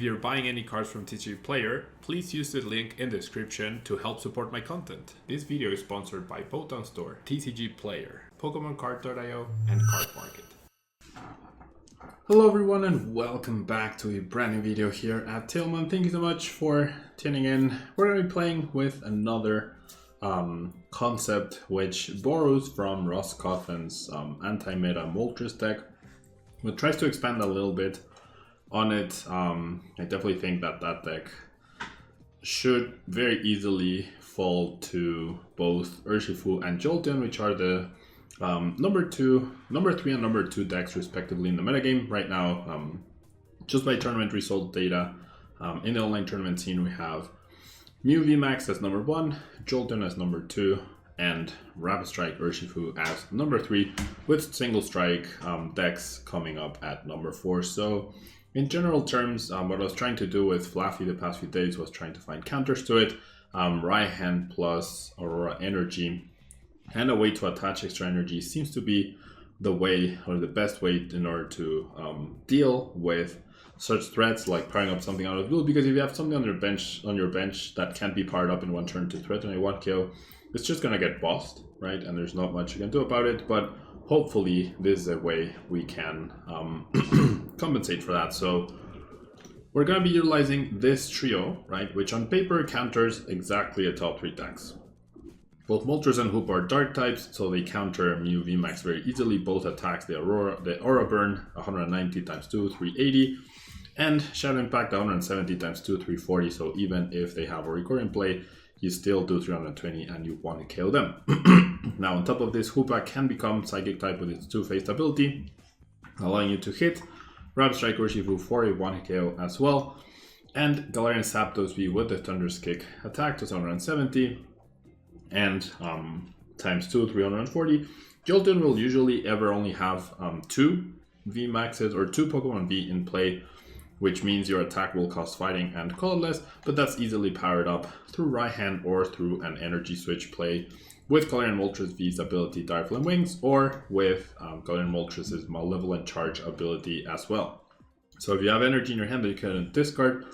you're buying any cards from TCG Player, please use the link in the description to help support my content. This video is sponsored by Botan Store, TCG Player, PokemonCard.io, and Card Market. Hello everyone and welcome back to a brand new video here at Tailman. Thank you so much for tuning in. We're going to be playing with another concept which borrows from Ross Coffin's anti-meta Moltres deck, but tries to expand a little bit on it. I definitely think that deck should very easily fall to both Urshifu and Jolteon, which are the number 3 and number 2 decks respectively in the metagame right now. Just by tournament result data, in the online tournament scene we have Mew VMAX as number 1, Jolteon as number 2, and Rapid Strike Urshifu as number 3, with single strike decks coming up at number 4. So in general terms, what I was trying to do with Fluffy the past few days was trying to find counters to it. Raihan plus Aurora Energy and a way to attach extra energy seems to be the way, or the best way, in order to deal with such threats like powering up something out of the blue. Because if you have something on your bench that can't be powered up in one turn to threaten a 1KO, it's just gonna get bossed, right? And there's not much you can do about it. But hopefully this is a way we can compensate for that. So we're going to be utilizing this trio, right, which on paper counters exactly a top 3 decks. Both Moltres and Hoopa are dark types, so they counter Mew VMAX very easily. Both attacks the Aura Burn 190 times 2, 380, and Shadow Impact 170 times 2, 340. So even if they have a Record in play, you still do 320 and you want to KO them. Now on top of this, Hoopa can become Psychic type with its 2-faced ability, allowing you to hit Rapid Strike Urshifu for a 1KO as well. And Moltres and Zapdos V with the Thunder's Kick attack to 770 and times 2, 340. Jolteon will usually ever only have 2 VMAXs or 2 Pokemon V in play, which means your attack will cost fighting and colorless, but that's easily powered up through Raihan or through an energy switch play with Galarian Moltres V's ability Dire Flame Wings, or with Galarian Moltres' Malevolent Charge ability as well. So if you have energy in your hand that you can discard,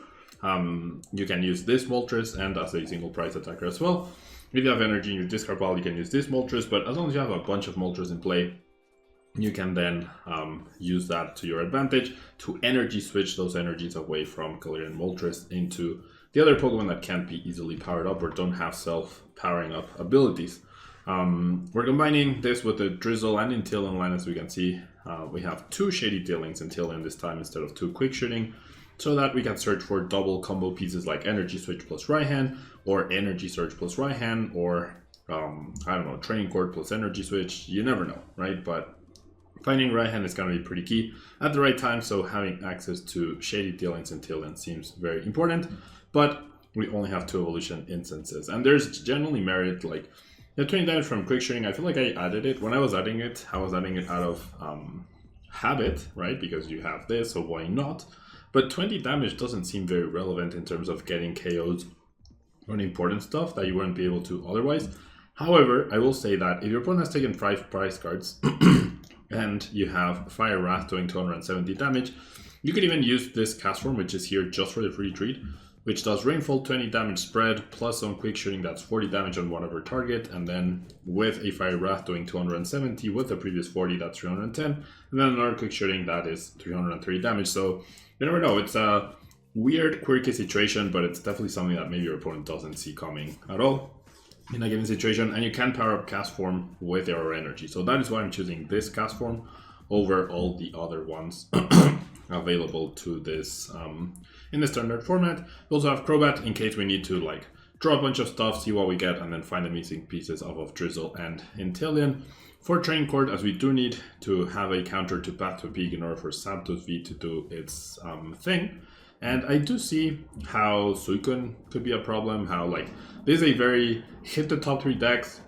you can use this Moltres and as a single price attacker as well. If you have energy in your discard pile, you can use this Moltres, but as long as you have a bunch of Moltres in play, you can then use that to your advantage to energy switch those energies away from Galarian Moltres into the other Pokemon that can't be easily powered up or don't have self-powering up abilities. We're combining this with the Drizzle and Inteleon line. As we can see, we have 2 Shady Tailings Inteleon this time instead of 2 Quick Shooting, so that we can search for double combo pieces like Energy Switch plus Raihan, or Energy Surge plus Raihan, or I don't know, Training Cord plus Energy Switch. You never know, right? But finding Raihan is going to be pretty key at the right time, so having access to Shady Tailings and Inteleon seems very important. But we only have 2 evolution instances, and there's generally merit, like the 20 damage from Quick Shooting. I feel like I added it. When I was adding it, out of habit, right? Because you have this, so why not? But 20 damage doesn't seem very relevant in terms of getting KOs on important stuff that you wouldn't be able to otherwise. However, I will say that if your opponent has taken 5 prize cards and you have Fire Wrath doing 270 damage, you could even use this cast form, which is here just for the free treat, which does Rainfall 20 damage spread plus some Quick Shooting, that's 40 damage on whatever target, and then with a Fire Wrath doing 270 with the previous 40, that's 310, and then another Quick Shooting that is 303 damage. So you never know, it's a weird, quirky situation, but it's definitely something that maybe your opponent doesn't see coming at all in a given situation. And you can power up cast form with Aurora Energy, so that is why I'm choosing this cast form over all the other ones available to this in the standard format. We also have Crobat in case we need to like draw a bunch of stuff, see what we get, and then find the missing pieces off of Drizzle and Inteleon. For Training Cord, as we do need to have a counter to Path to Peak in order for Zapdos V to do its thing. And I do see how Suicune could be a problem, how like this is a very hit the top 3 decks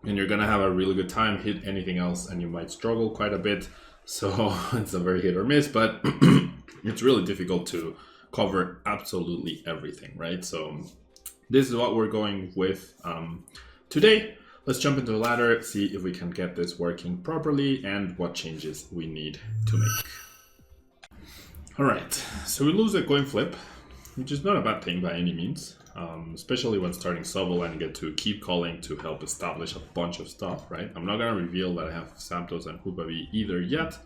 and you're gonna have a really good time, hit anything else and you might struggle quite a bit. So it's a very hit or miss, but it's really difficult to cover absolutely everything, right? So this is what we're going with today. Let's jump into the ladder, see if we can get this working properly and what changes we need to make. Alright, so we lose a coin flip, which is not a bad thing by any means. Especially when starting Sobble and get to keep calling to help establish a bunch of stuff, right? I'm not going to reveal that I have Zapdos and Hoopa V either yet.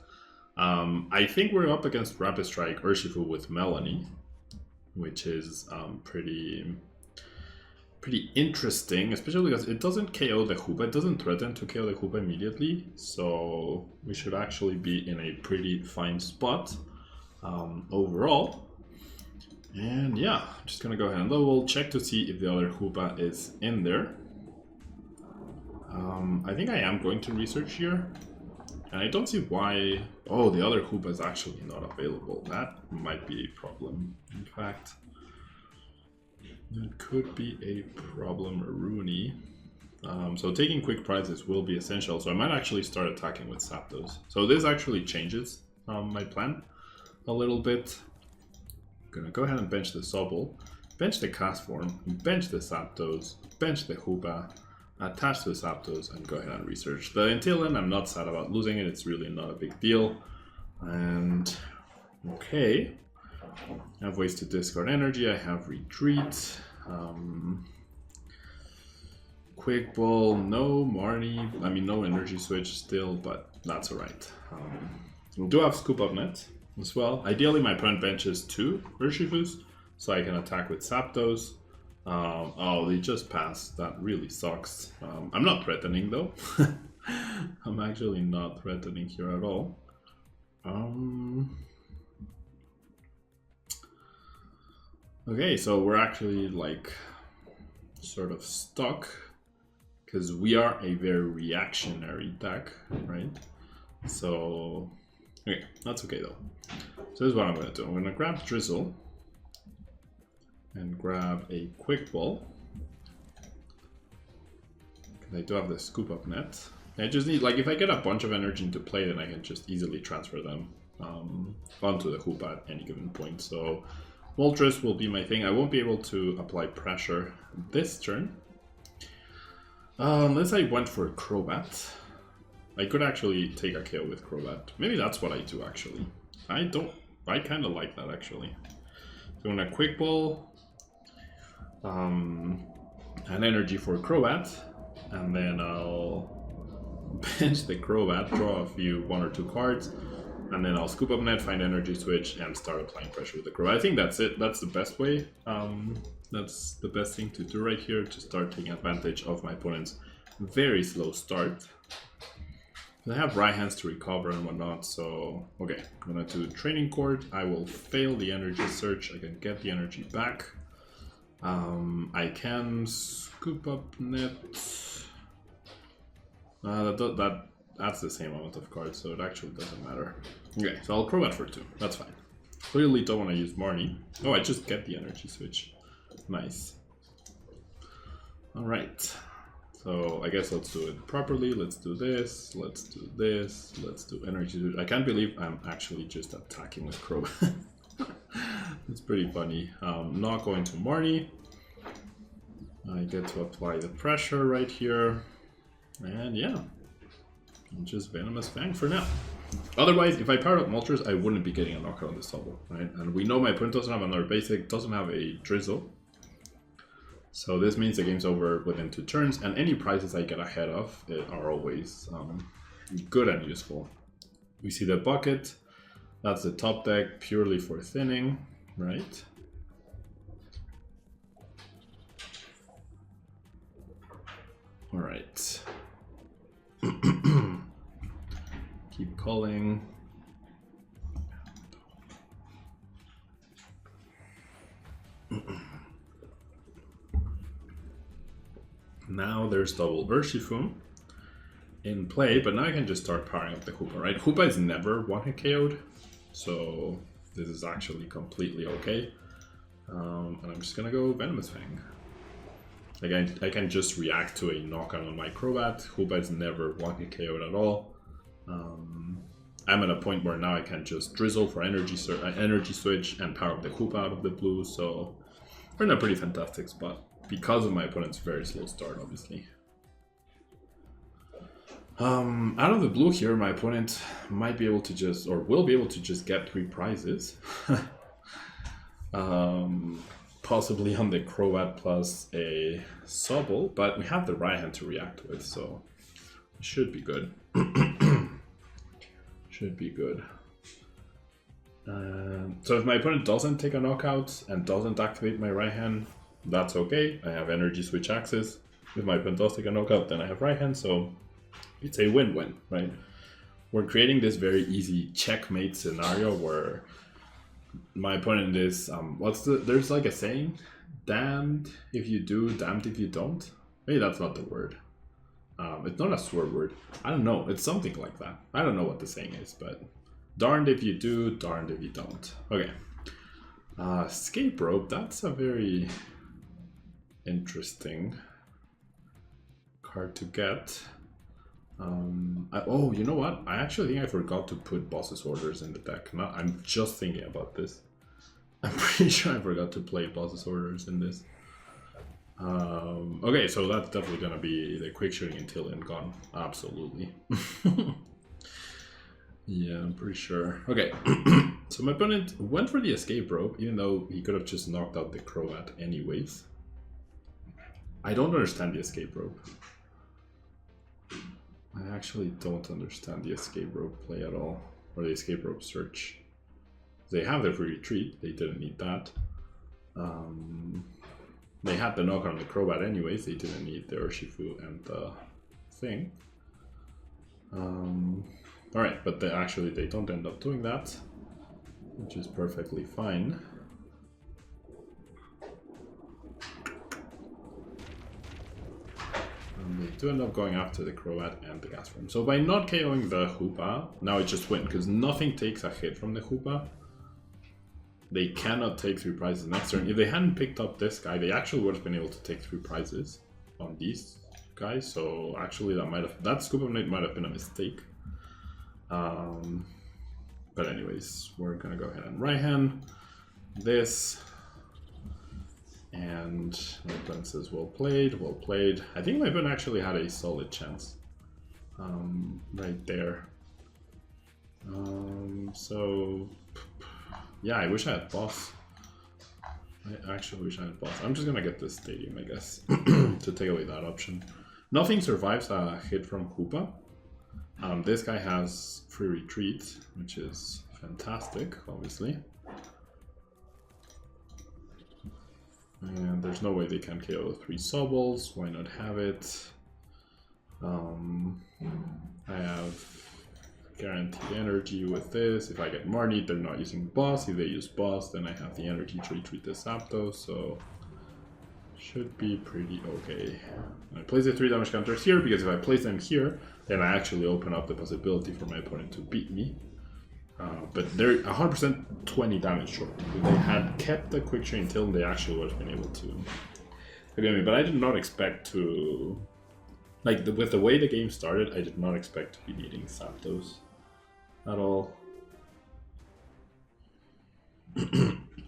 I think we're up against Rapid Strike Urshifu with Melanie, which is pretty interesting, especially because it doesn't KO the Hoopa. It doesn't threaten to KO the Hoopa immediately, so we should actually be in a pretty fine spot overall. And yeah, I'm just gonna go ahead and level, check to see if the other Hoopa is in there. I think I am going to research here. And I don't see why... Oh, the other Hoopa is actually not available. That might be a problem. In fact, that could be a problem, Rooney. So taking quick prizes will be essential. So I might actually start attacking with Zapdos. So this actually changes my plan a little bit. Gonna go ahead and bench the Sobble, bench the Castform, bench the Zapdos, bench the Hoopa, attach the Zapdos, and go ahead and research. The Intillion, I'm not sad about losing it, it's really not a big deal. And okay, I have ways to discard energy, I have retreat, quick ball, no Marnie, I mean no energy switch still, but that's alright. We do have Scoop Up Net as well. Ideally my opponent benches 2 Urshifus, so I can attack with Zapdos. Oh, they just passed. That really sucks. I'm not threatening though. I'm actually not threatening here at all. Okay, so we're actually like sort of stuck because we are a very reactionary deck, right? So okay, that's okay though. So this is what I'm going to do. I'm going to grab Drizzle and grab a Quick Ball. I do have the Scoop Up Net. I just need, like, if I get a bunch of energy into play, then I can just easily transfer them onto the Hoopa at any given point. So Moltres will be my thing. I won't be able to apply pressure this turn. Unless I went for Crobat. I could actually take a KO with Crobat. Maybe that's what I do actually. I kind of like that actually. So I'm gonna Quick Ball, an energy for Crobat, and then I'll bench the Crobat, draw a few 1 or 2 cards, and then I'll Scoop Up Net, find energy switch, and start applying pressure with the Crobat. I think that's it. That's the best way. That's the best thing to do right here, to start taking advantage of my opponent's very slow start. I have right hands to recover and whatnot, so okay, I'm gonna do Training Court. I will fail the energy search. I can get the energy back. I can Scoop Up Net. That's the same amount of cards, so it actually doesn't matter. Okay, so I'll Crobat for 2. That's fine. Clearly don't want to use Marnie. Oh, I just get the energy switch. Nice. All right. So I guess let's do it properly. Let's do this. Let's do this. Let's do energy. I can't believe I'm actually just attacking with Crobat. It's pretty funny. Not going to Marnie. I get to apply the pressure right here. And yeah, just Venomous Fang for now. Otherwise, if I powered up Moltres, I wouldn't be getting a knockout on this Sobble, right? And we know my opponent doesn't have another basic, doesn't have a Drizzle. So this means the game's over within 2 turns, and any prizes I get ahead of are always good and useful. We see the bucket. That's the top deck, purely for thinning, right? All right. Keep calling. Now there's double Urshifu in play, but now I can just start powering up the Hoopa, right? Hoopa is never one-hit KO'd, so this is actually completely okay. And I'm just gonna go Venomous Fang. Like I can just react to a knockout on my Crobat. Hoopa is never one-hit KO'd at all. I'm at a point where now I can just Drizzle for energy switch and power up the Hoopa out of the blue, so we're in a pretty fantastic spot. Because of my opponent's very slow start, obviously. Out of the blue here, my opponent might be able to just, or will be able to just get 3 prizes. Possibly on the Crobat plus a Sobble, but we have the right hand to react with, so it should be good. Should be good. So if my opponent doesn't take a knockout and doesn't activate my right hand, that's okay. I have energy switch access. If my opponent does take a knockout, then I have right hand, so it's a win-win, right? We're creating this very easy checkmate scenario where my opponent is, there's like a saying, damned if you do, damned if you don't. Maybe that's not the word. It's not a swear word. I don't know, it's something like that. I don't know what the saying is, but darned if you do, darned if you don't. Okay. Escape rope, that's a very interesting card to get. Oh, you know what? I actually think I forgot to put boss's orders in the deck. I'm just thinking about this. I'm pretty sure I forgot to play boss's orders in this. Okay, so that's definitely gonna be the quick shooting until and gone. Absolutely. Yeah, I'm pretty sure. Okay, so my opponent went for the escape rope, even though he could have just knocked out the Crobat anyways. I don't understand the escape rope. I actually don't understand the escape rope play at all, or the escape rope search. They have their free retreat, they didn't need that. They had the knock on the Crobat anyways, they didn't need the Urshifu and the thing. Alright, but they don't end up doing that, which is perfectly fine. They do end up going after the Crobat and the Gas Form. So by not KOing the Hoopa, now it just win, because nothing takes a hit from the Hoopa. They cannot take 3 prizes next turn. If they hadn't picked up this guy, they actually would have been able to take 3 prizes on these guys. So actually that Scoop of Night might have been a mistake. But anyways, we're gonna go ahead and right hand this. And my opponent says, well played, well played. I think my opponent actually had a solid chance right there. So, yeah, I wish I had boss. I actually wish I had boss. I'm just gonna get this stadium, I guess, to take away that option. Nothing survives a hit from Hoopa. This guy has free retreat, which is fantastic, obviously. And there's no way they can KO 3 Sobbles. Why not have it? I have guaranteed energy with this. If I get Marnie, they're not using boss. If they use boss, then I have the energy to retreat the Zapdos, so should be pretty okay. I place the 3 damage counters here because if I place them here, then I actually open up the possibility for my opponent to beat me. But they're 100% 20 damage short. If they had kept the quick chain till, they actually would have been able to get me. But I did not expect to, like, with the way the game started, I did not expect to be needing Zapdos at all.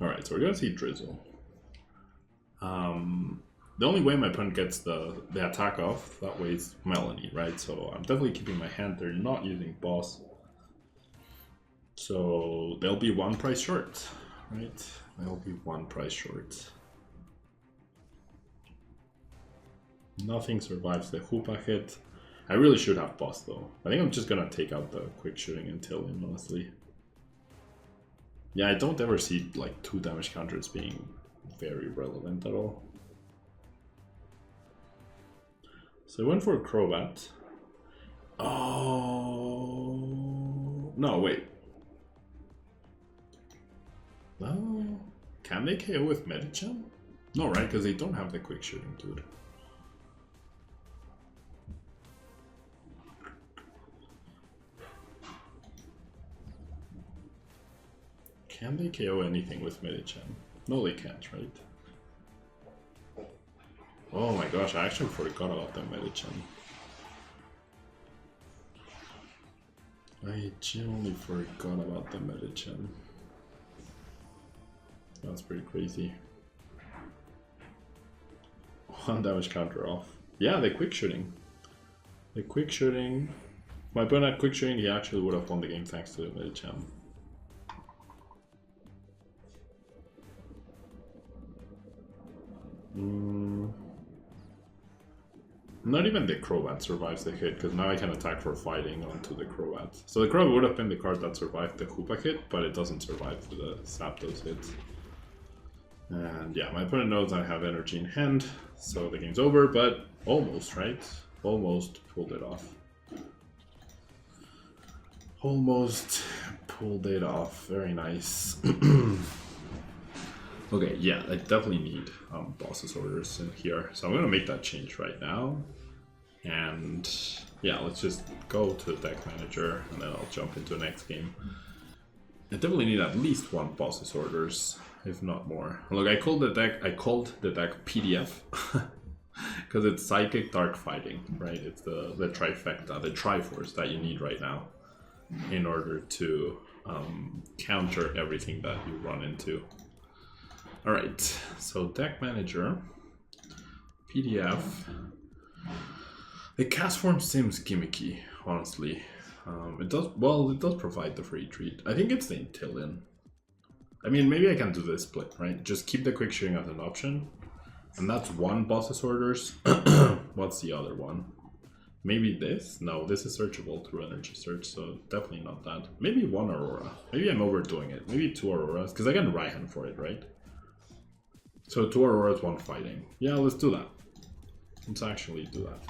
Alright, so we're gonna see Drizzle. The only way my opponent gets the attack off that way is Melanie, right? So I'm definitely keeping my hand. They're not using boss. So they'll be 1 price short, right? They'll be 1 price short. Nothing survives the Hoopa hit. I really should have boss though. I think I'm just gonna take out the quick shooting until him, honestly. Yeah, I don't ever see like 2 damage counters being very relevant at all. So I went for a Crobat. Oh no, wait. Well, can they KO with Medicham? No, right? Because they don't have the quick shooting, dude. Can they KO anything with Medicham? No, they can't, right? Oh my gosh, I actually forgot about the Medicham. I genuinely forgot about the Medicham. That's pretty crazy. 1 damage counter off. Yeah, the quick shooting. The quick shooting. If my opponent had quick shooting, he actually would have won the game thanks to the Medicham. Not even the Crobat survives the hit, because now I can attack for fighting onto the Crobat. So the Crobat would have been the card that survived the Hoopa hit, but it doesn't survive the Zapdos hit. And yeah, my opponent knows I have energy in hand, so the game's over, but almost, right? Almost pulled it off. Almost pulled it off. Very nice. Okay, yeah, I definitely need boss's orders in here. So I'm going to make that change right now. And yeah, let's just go to the deck manager and then I'll jump into the next game. I definitely need at least one boss's orders, if not more. Look, I called the deck PDF because it's Psychic, Dark, Fighting, right? It's the trifecta, the Triforce that you need right now in order to counter everything that you run into. Alright, so deck manager, PDF. The cast form seems gimmicky, honestly. It does provide the free treat. I think it's the Intillion. I mean, maybe I can do this split, right? Just keep the quick shooting as an option. And that's one boss's orders. What's the other one? Maybe this? No, this is searchable through energy search, so definitely not that. Maybe one Aurora. Maybe I'm overdoing it. Maybe two Auroras, because I can Raihan for it, right? So 2 Auroras, 1 fighting. Yeah, let's do that. Let's actually do that.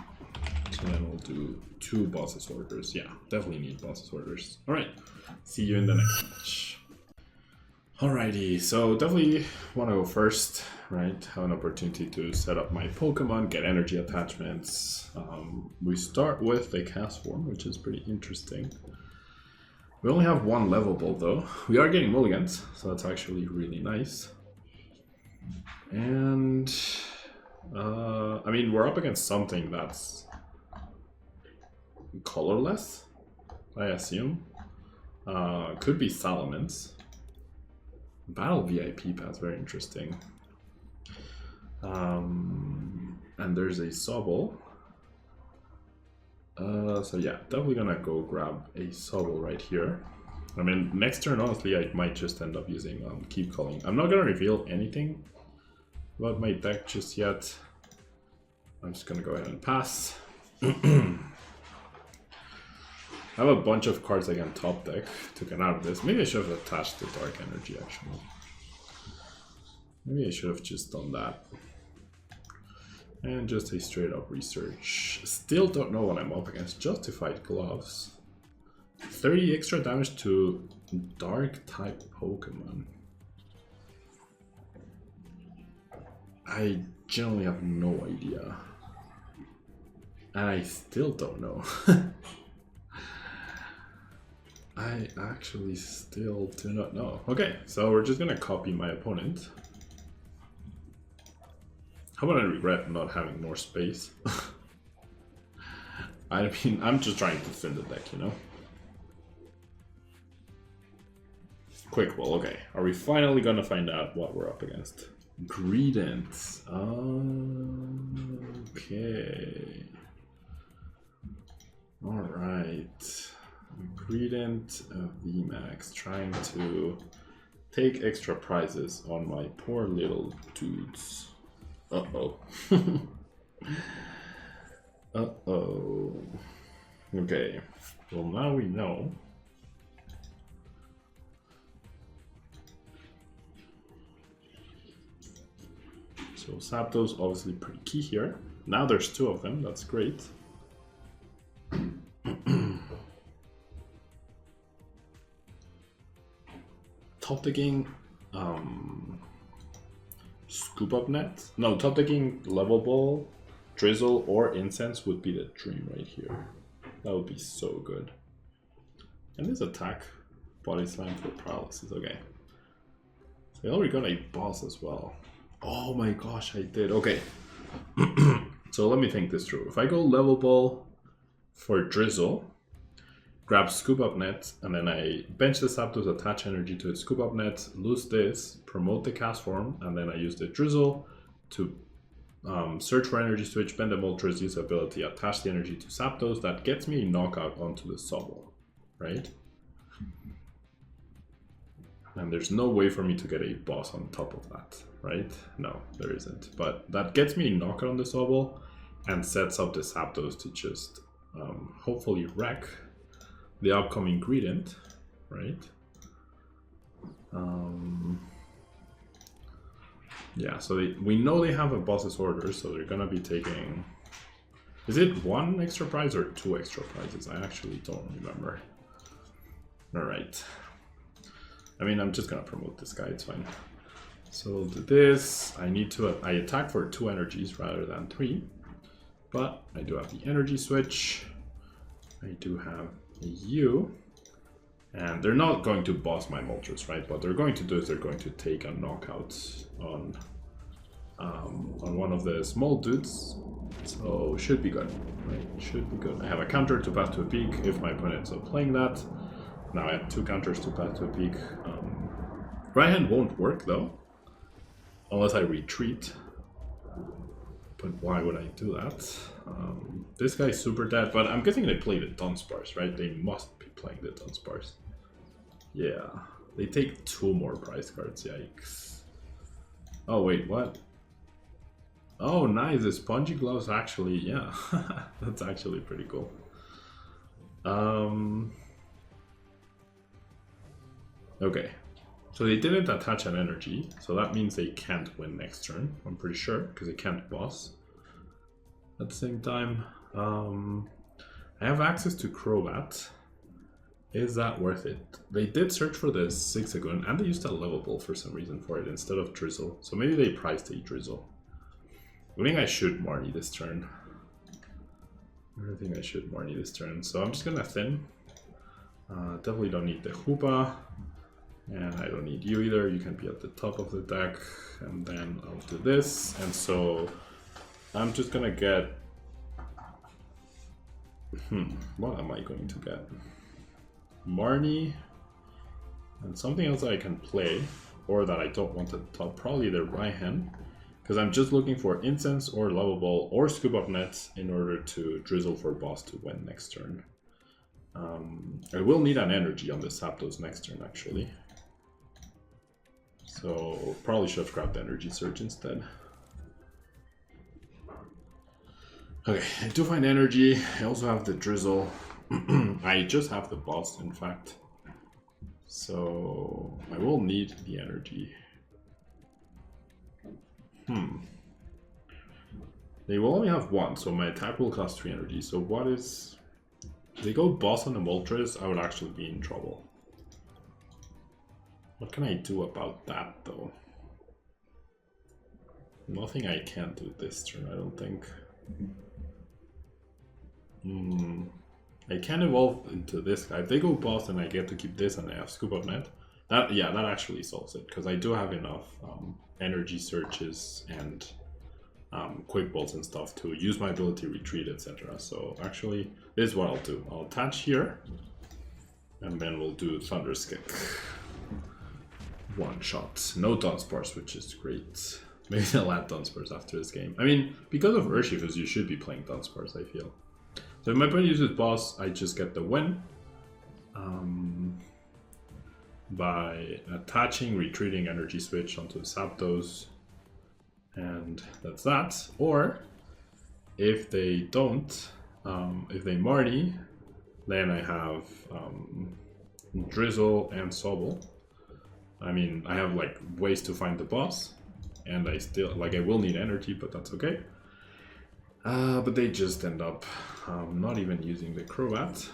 So then we'll do 2 boss's orders. Yeah, definitely need boss's orders. Alright, see you in the next match. Alrighty, so definitely want to go first, right? Have an opportunity to set up my Pokemon, get energy attachments. We start with the cast form, which is pretty interesting. We only have 1 level ball though. We are getting mulligans, so that's actually really nice. And I mean, we're up against something that's colorless, I assume. Could be Salamence. Battle VIP pass, very interesting. And there's a Sobble. So yeah, definitely gonna go grab a Sobble right here. I mean, next turn, honestly, I might just end up using Keep Calling. I'm not gonna reveal anything about my deck just yet. I'm just gonna go ahead and pass. I have a bunch of cards I can top deck to get out of this. Maybe I should have attached the Dark Energy, actually. Maybe I should have just done that. And just a straight up research. Still don't know what I'm up against. Justified Gloves. 30 extra damage to Dark type Pokemon. I generally have no idea. And I still don't know. I actually still do not know. Okay, so we're just gonna copy my opponent. How about I regret not having more space? I mean, I'm just trying to thin the deck, you know? Quick ball, okay. Are we finally gonna find out what we're up against? Greedent. Okay. Alright. Greedent VMAX trying to take extra prizes on my poor little dudes. Uh-oh. Uh-oh. Okay. Well, now we know. So Zapdos obviously pretty key here. Now there's 2 of them, that's great. Top decking Scoop Up Net? No, top decking Level Ball, Drizzle, or Incense would be the dream right here. That would be so good. And this attack Body Slam for Paralysis, okay. So I already got a boss as well. Oh my gosh, I did. Okay. So let me think this through. If I go Level Ball for Drizzle, grab Scoop Up Net, and then I bench the Zapdos, attach energy to its Scoop Up Net, lose this, promote the cast form, and then I use the Drizzle to search for energy switch, bend the Moltres, use ability, attach the energy to Zapdos. That gets me a knockout onto the Sobble, right? And there's no way for me to get a boss on top of that, right? No, there isn't. But that gets me a knockout on the Sobble and sets up the Zapdos to just hopefully wreck the upcoming Gradient, right? Yeah, so we know they have a boss's order, so they're gonna be taking... Is it 1 extra prize or 2 extra prizes? I actually don't remember. Alright. I mean, I'm just gonna promote this guy, it's fine. So we'll do this. I attack for 2 energies rather than 3. But I do have the energy switch. I do have a U. And they're not going to boss my Moltres, right? What they're going to do is they're going to take a knockout on one of the small dudes. So should be good, right? Should be good. I have a counter to pass to a peak if my opponent ends up playing that. Now I have 2 counters to pass to a peak. Right hand won't work though, unless I retreat. But why would I do that? This guy's super dead, but I'm guessing they play the Dunsparce, right? They must be playing the Dunsparce. Yeah, they take 2 more prize cards, yikes. Oh wait, what? Oh nice, the Spongy Gloves actually, yeah, that's actually pretty cool. Okay, so they didn't attach an energy, so that means they can't win next turn, I'm pretty sure, because they can't boss. At the same time, I have access to Crobat. Is that worth it? They did search for the Zigzagoon, and they used a level ball for some reason for it instead of Drizzle. So maybe they priced a Drizzle. I think I should Marnie this turn. I think I should Marnie this turn. So I'm just gonna thin. Definitely don't need the Hoopa. And I don't need you either. You can be at the top of the deck. And then I'll do this. And so I'm just gonna get... what am I going to get? Marnie, and something else that I can play, or that I don't want at the top, probably the Raihan, because I'm just looking for Incense or Level Ball or Scoop Up Nets in order to Drizzle for boss to win next turn. I will need an energy on the Zapdos next turn actually, so probably should have grabbed Energy Surge instead. Okay, I do find energy, I also have the Drizzle. I just have the boss, in fact. So I will need the energy. They will only have 1, so my attack will cost 3 energy. So what is... If they go boss on the Moltres, I would actually be in trouble. What can I do about that, though? Nothing I can't do this turn, I don't think. I can evolve into this guy. If they go boss, then I get to keep this and I have Scoop Up Net. That actually solves it, because I do have enough energy searches and quick bolts and stuff to use my ability, retreat, etc. So actually, this is what I'll do. I'll attach here, and then we'll do Thunderous Kick. 1 shot. No Dunsparce, which is great. Maybe they'll add Dunsparce after this game. I mean, because of Urshifu's, you should be playing Dunsparce, I feel. So if my opponent uses boss, I just get the win by attaching, retreating energy switch onto the Zapdos, and that's that. Or if they don't, if they Marnie, then I have Drizzle and Sobble. I mean, I have like ways to find the boss, and I still I will need energy, but that's okay. But they just end up not even using the Crobat,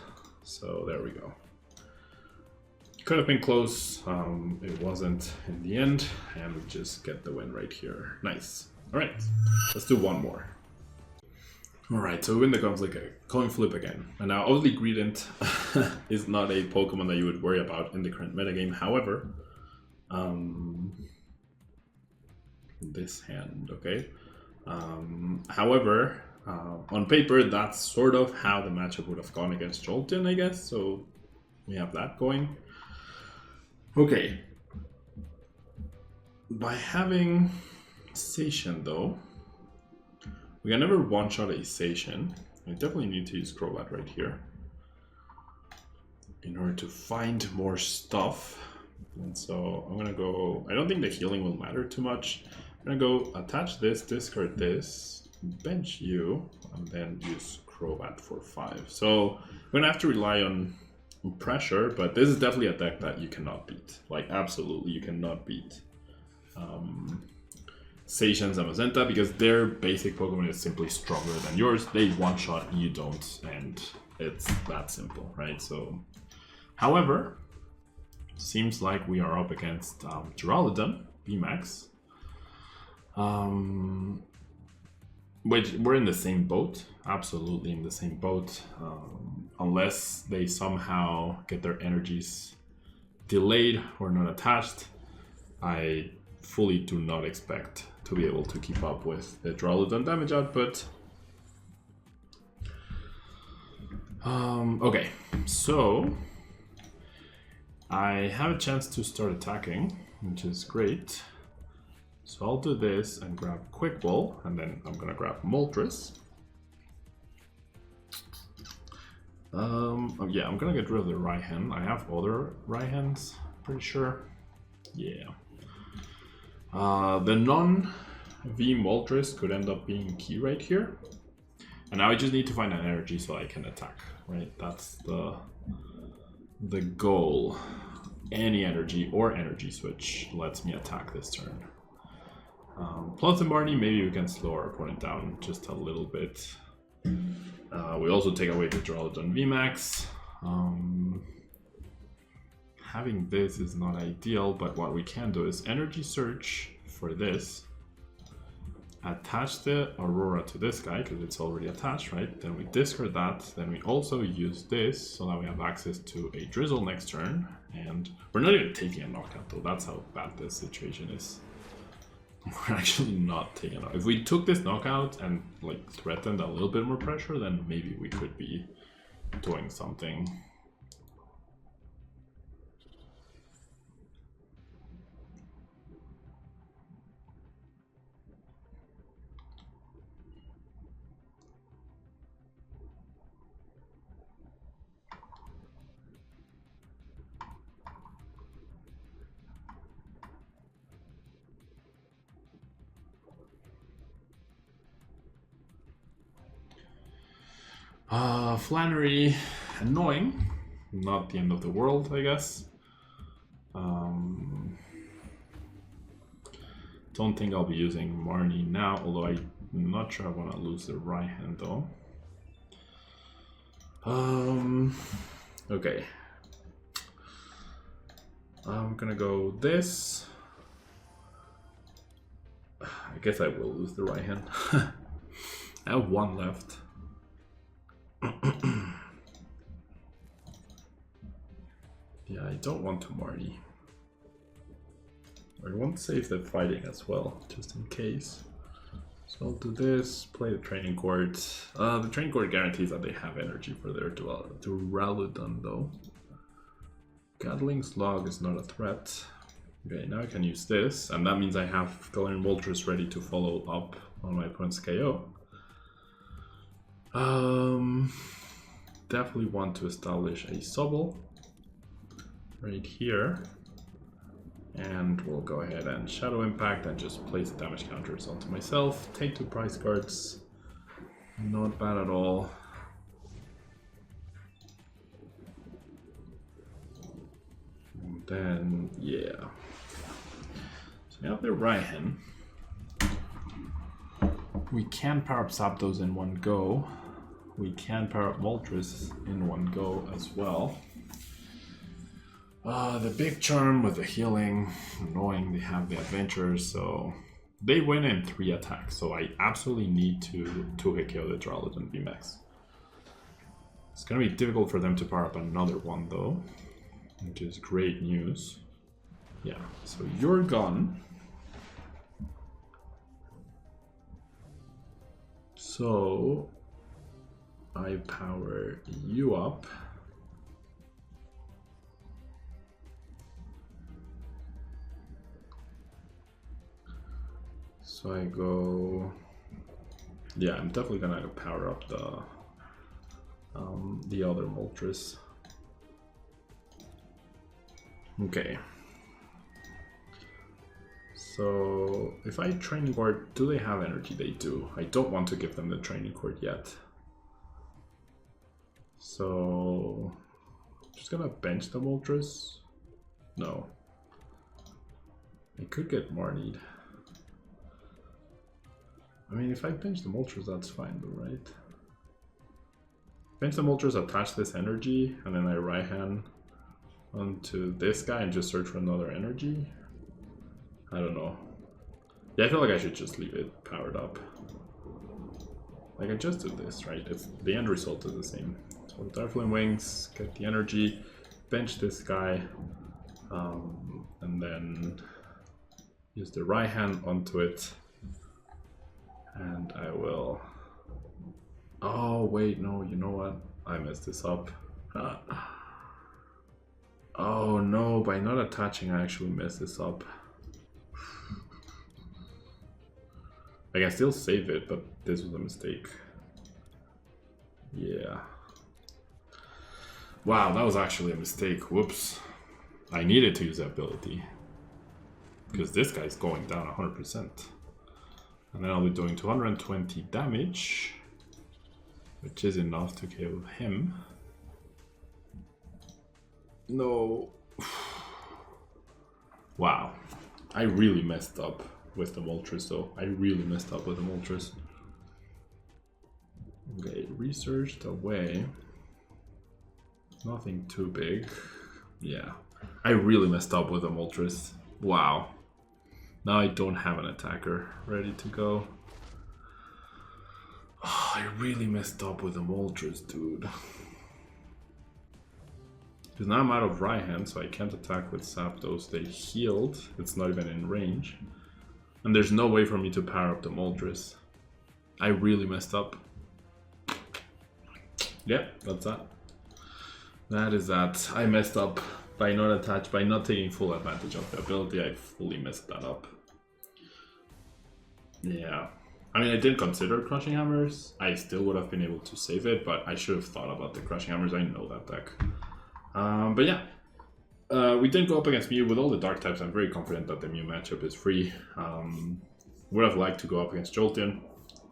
so there we go. Could have been close, it wasn't in the end, and we just get the win right here. Nice. Alright, let's do one more. Alright, so we win the coin flip again. And now obviously Gradient is not a Pokemon that you would worry about in the current metagame. However, this hand, okay? However, on paper, that's sort of how the matchup would have gone against Jolteon, I guess. So we have that going. Okay. By having Station, though, We can never one-shot a Station. I definitely need to use Crobat right here in order to find more stuff. And so I'm gonna go, I don't think the healing will matter too much. I'm gonna go attach this, discard this, bench you, and then use Crobat for 5. So I'm gonna have to rely on pressure, but this is definitely a deck that you cannot beat. Like, absolutely you cannot beat Sation and Zamazenta, because their basic Pokemon is simply stronger than yours. They one-shot, you don't, and it's that simple, right? So, however, seems like we are up against Duraludon, VMAX, which we're in the same boat, absolutely in the same boat, unless they somehow get their energies delayed or not attached. I fully do not expect to be able to keep up with the Duraludon damage output. Okay, so I have a chance to start attacking, which is great. So I'll do this and grab Quick Ball, and then I'm gonna grab Moltres. Oh yeah, I'm gonna get rid of the Raihan. I have other Raihans, pretty sure. Yeah. The non-V Moltres could end up being key right here. And now I just need to find an energy so I can attack, right? That's the goal. Any energy or energy switch lets me attack this turn. Plus in Barney, maybe we can slow our opponent down just a little bit. We also take away the Duraludon VMAX. Having this is not ideal, but what we can do is energy search for this. Attach the Aurora to this guy, because it's already attached, right? Then we discard that. Then we also use this, so that we have access to a Drizzle next turn. And we're not even taking a knockout, though. That's how bad this situation is. We're actually not taking it. If we took this knockout and like threatened a little bit more pressure, then maybe we could be doing something. Flannery, annoying. Not the end of the world, I guess. Don't think I'll be using Marnie now, although I'm not sure I want to lose the right hand though. Okay. I'm gonna go this. I guess I will lose the right hand. I have one left. Yeah, I don't want to Marnie. I want to save the fighting as well, just in case. So I'll do this, play the training court. The training court guarantees that they have energy for their Duraludon though. Gatling Slug is not a threat. Okay, now I can use this, and that means I have Galarian Moltres ready to follow up on my opponent's KO. Definitely want to establish a Sobble right here. And we'll go ahead and Shadow Impact and just place the damage counters onto myself. Take 2 prize cards. Not bad at all. And then, yeah. So we have the Raihan. We can power up Zapdos in one go. We can power up Moltres in one go as well. The big charm with the healing, annoying, they have the adventures, so they win in 3 attacks, so I absolutely need to hit KO the Duraludon VMAX. It's gonna be difficult for them to power up another one though, which is great news. Yeah, so you're gone. So I power you up. So I go Yeah, I'm definitely gonna power up the other Moltres. Okay. So if I training court, do they have energy? They do. I don't want to give them the training court yet. So just gonna bench the Moltres. No. I could get more need. I mean, if I bench the Moltres, that's fine though, right? Bench the Moltres, attach this energy, and then I right hand onto this guy and just search for another energy. I don't know. Yeah, I feel like I should just leave it powered up. Like I just did this, right? It's the end result is the same. So Darflame Wings, get the energy, bench this guy, and then use the right hand onto it. And I will... Oh wait, no, you know what? I messed this up. Oh no, by not attaching I actually messed this up. I can still save it, but this was a mistake. Yeah. Wow, that was actually a mistake. Whoops. I needed to use that ability. Because this guy's going down 100%. And then I'll be doing 220 damage. Which is enough to kill him. No. Wow. I really messed up with the Moltres though. I really messed up with the Moltres. Okay, researched away. Nothing too big. Yeah. I really messed up with the Moltres. Wow. Now I don't have an attacker ready to go. Oh, I really messed up with the Moltres, dude. Because now I'm out of right hand, so I can't attack with Zapdos. They healed. It's not even in range. And there's no way for me to power up the Moltres. I really messed up. Yep, that's that. That is that. I messed up by not taking full advantage of the ability. I fully messed that up. Yeah. I mean, I didn't consider Crushing Hammers. I still would have been able to save it, but I should have thought about the Crushing Hammers. I know that deck. But yeah. We didn't go up against Mew. With all the dark types, I'm very confident that the Mew matchup is free. Would have liked to go up against Jolteon.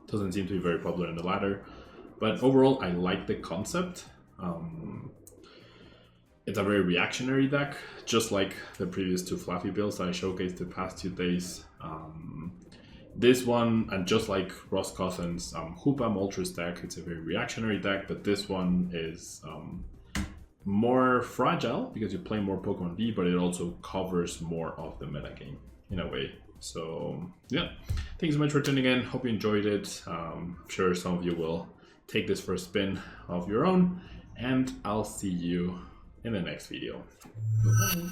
Doesn't seem to be very popular in the ladder. But overall, I like the concept. It's a very reactionary deck, just like the previous two Fluffy builds that I showcased the past 2 days. This one, and just like Ross Cousin's Hoopa Moltres deck, it's a very reactionary deck, but this one is more fragile because you play more Pokemon V, but it also covers more of the metagame in a way. So yeah, thanks so much for tuning in. Hope you enjoyed it. I'm sure some of you will take this for a spin of your own, and I'll see you in the next video. Bye-bye.